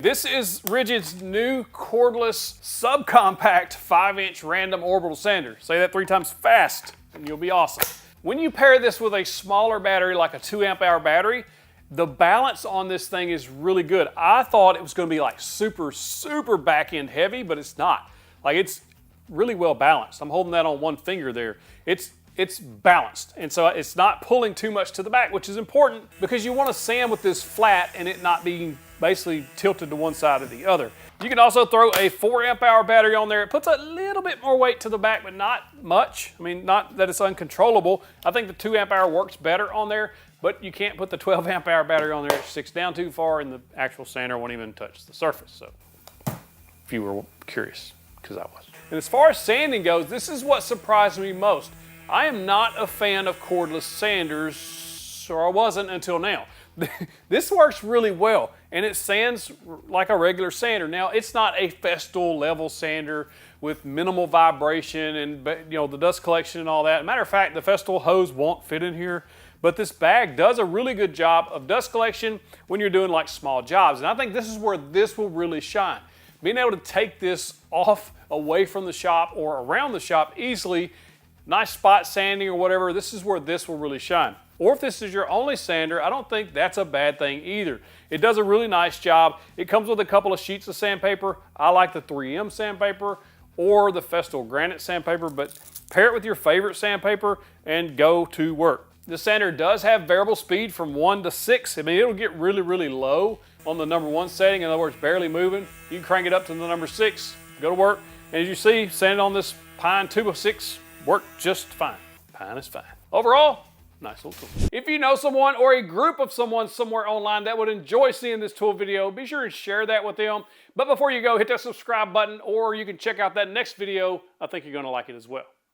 This is RIDGID's new cordless subcompact 5-inch random orbital sander. Say that 3 times fast and you'll be awesome. When you pair this with a smaller battery like a 2 amp hour battery, the balance on this thing is really good. I thought it was going to be like super back end heavy, but it's not. Like, it's really well balanced. I'm holding that on one finger there. It's balanced, and so it's not pulling too much to the back, which is important because you want to sand with this flat and it not being basically tilted to one side or the other. You can also throw a 4 amp hour battery on there. It puts a little bit more weight to the back, but not much. I mean, not that it's uncontrollable. I think the 2 amp hour works better on there, but you can't put the 12 amp hour battery on there. It sticks down too far and the actual sander won't even touch the surface. So if you were curious, because I was. And as far as sanding goes, this is what surprised me most. I am not a fan of cordless sanders, or I wasn't until now. This works really well, and it sands like a regular sander. Now, it's not a Festool level sander with minimal vibration and the dust collection and all that. Matter of fact, the Festool hose won't fit in here, but this bag does a really good job of dust collection when you're doing like small jobs. And I think this is where this will really shine. Being able to take this off away from the shop or around the shop easily, nice spot sanding or whatever, this is where this will really shine. Or if this is your only sander, I don't think that's a bad thing either. It does a really nice job. It comes with a couple of sheets of sandpaper. I like the 3M sandpaper or the Festool Granite sandpaper, but pair it with your favorite sandpaper and go to work. The sander does have variable speed from 1 to 6. I mean, it'll get really low on the number 1 setting. In other words, barely moving. You can crank it up to the number 6, go to work. And as you see, sanding on this Pine 206 worked just fine. Pine is fine. Overall, nice little tool. If you know someone or a group of someone somewhere online that would enjoy seeing this tool video, be sure and share that with them. But before you go, hit that subscribe button, or you can check out that next video. I think you're going to like it as well.